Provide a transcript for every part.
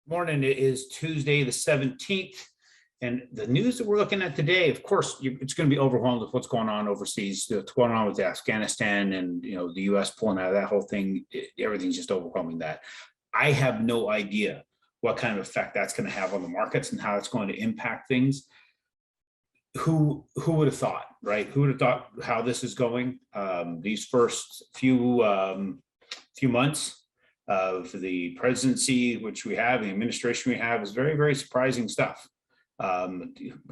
Morning. It is Tuesday, the 17th. And the news that we're looking at today, of course, it's going to be overwhelmed with what's going on overseas, what's going on with Afghanistan and, the U.S. pulling out of that whole thing. Everything's just overwhelming that. I have no idea what kind of effect that's going to have on the markets and how it's going to impact things. Who would have thought, right? Who would have thought how this is going? These first few months of the presidency, which we have, the administration we have, is very, very surprising stuff.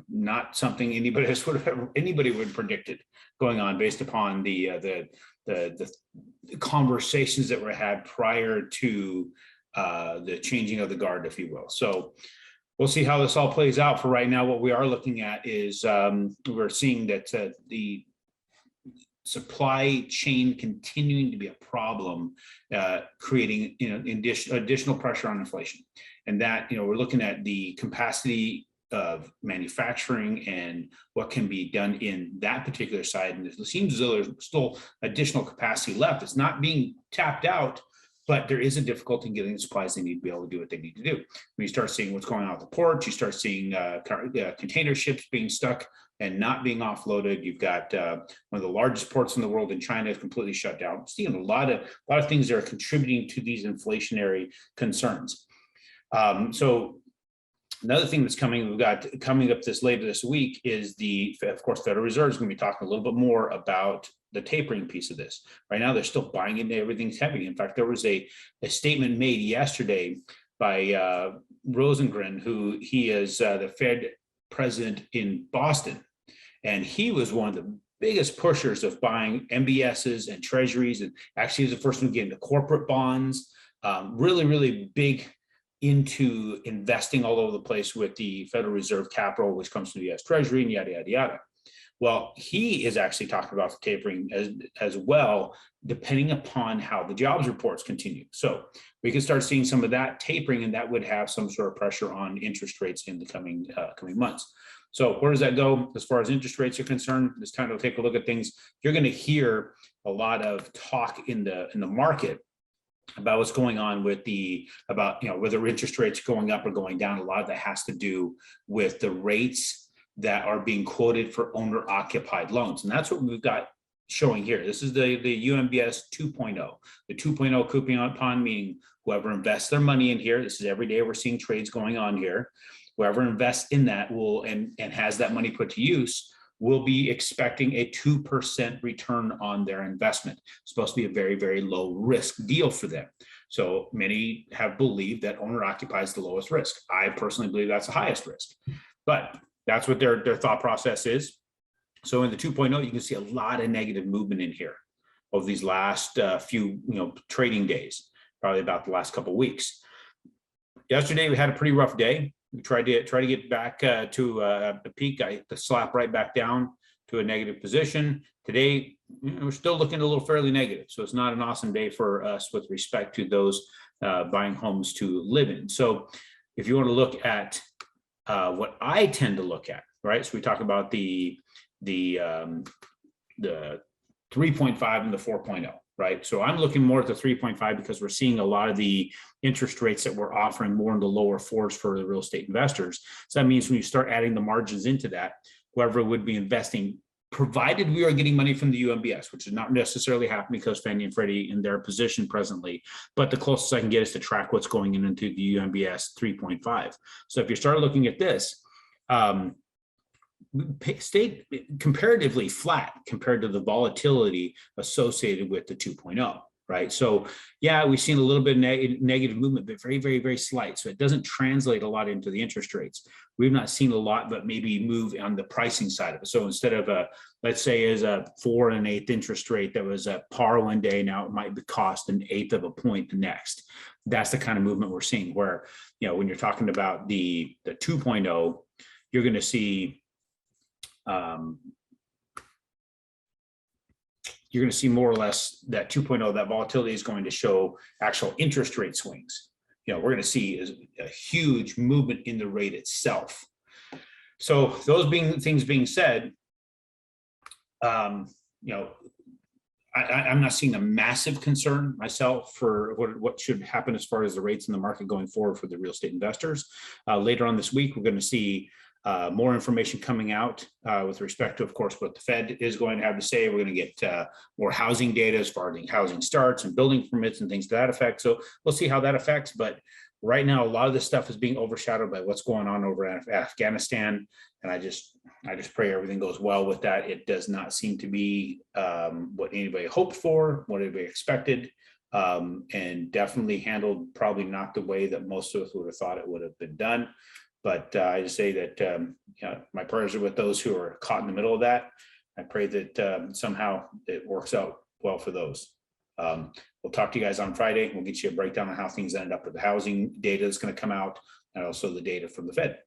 Not something anybody would have predicted going on based upon the conversations that were had prior to the changing of the guard, if you will. So we'll see how this all plays out. For right now, what we are looking at is we're seeing that the supply chain continuing to be a problem, creating additional pressure on inflation, and that we're looking at the capacity of manufacturing and what can be done in that particular side. And it seems as though there's still additional capacity left. It's not being tapped out, but there is a difficulty in getting the supplies they need to be able to do what they need to do. When you start seeing what's going on at the ports, you start seeing container ships being stuck and not being offloaded. You've got one of the largest ports in the world in China is completely shut down. Seeing a lot of things that are contributing to these inflationary concerns. So another thing that's coming up later this week is of course, Federal Reserve is going to be talking a little bit more about the tapering piece of this. Right now, they're still buying into everything's heavy. In fact, there was a statement made yesterday by Rosengren, who he is the Fed president in Boston. And he was one of the biggest pushers of buying MBSs and treasuries. And actually, he was the first one to get into corporate bonds, really, really big into investing all over the place with the Federal Reserve capital, which comes from the US Treasury and yada, yada, yada. Well, he is actually talking about the tapering as well, depending upon how the jobs reports continue. So we can start seeing some of that tapering, and that would have some sort of pressure on interest rates in the coming months. So where does that go as far as interest rates are concerned? It's time to take a look at things. You're going to hear a lot of talk in the market about what's going on with whether interest rates going up or going down. A lot of that has to do with the rates that are being quoted for owner-occupied loans. And that's what we've got showing here. This is the UMBS 2.0. The 2.0 coupon, meaning whoever invests their money in here, this is every day we're seeing trades going on here, whoever invests in that will and has that money put to use will be expecting a 2% return on their investment. It's supposed to be a very, very low risk deal for them. So many have believed that owner occupies the lowest risk. I personally believe that's the highest risk, but that's what their thought process is. So in the 2.0, you can see a lot of negative movement in here over these last few trading days, probably about the last couple of weeks. Yesterday, we had a pretty rough day. We tried to get back to a peak. I slap right back down to a negative position. Today, we're still looking a little fairly negative. So it's not an awesome day for us with respect to those buying homes to live in. So if you want to look at what I tend to look at, right? So we talk about the 3.5 and the 4.0, right? So I'm looking more at the 3.5 because we're seeing a lot of the interest rates that we're offering more in the lower fours for the real estate investors. So that means when you start adding the margins into that, whoever would be investing, provided we are getting money from the UMBS, which is not necessarily happening because Fannie and Freddie in their position presently, but the closest I can get is to track what's going into the UMBS 3.5. So if you start looking at this, stayed comparatively flat compared to the volatility associated with the 2.0, right? So yeah, we've seen a little bit of negative movement, but very, very, very slight. So it doesn't translate a lot into the interest rates. We've not seen a lot, but maybe move on the pricing side of it. So instead of let's say is a 4 1/8 interest rate that was at par one day, now it might cost 1/8 of a point the next. That's the kind of movement we're seeing where, when you're talking about the 2.0, you're going to see more or less that 2.0, that volatility is going to show actual interest rate swings. We're going to see a huge movement in the rate itself. So those things being said, I'm not seeing a massive concern myself for what should happen as far as the rates in the market going forward for the real estate investors. Later on this week, we're going to see more information coming out with respect to, of course, what the Fed is going to have to say. We're going to get more housing data as far as housing starts and building permits and things to that effect. So we'll see how that affects. But right now, a lot of this stuff is being overshadowed by what's going on over in Afghanistan. And I just pray everything goes well with that. It does not seem to be what anybody hoped for, what anybody expected, and definitely handled probably not the way that most of us would have thought it would have been done. But I just say that my prayers are with those who are caught in the middle of that. I pray that somehow it works out well for those. We'll talk to you guys on Friday. We'll get you a breakdown on how things ended up with the housing data that's going to come out, and also the data from the Fed.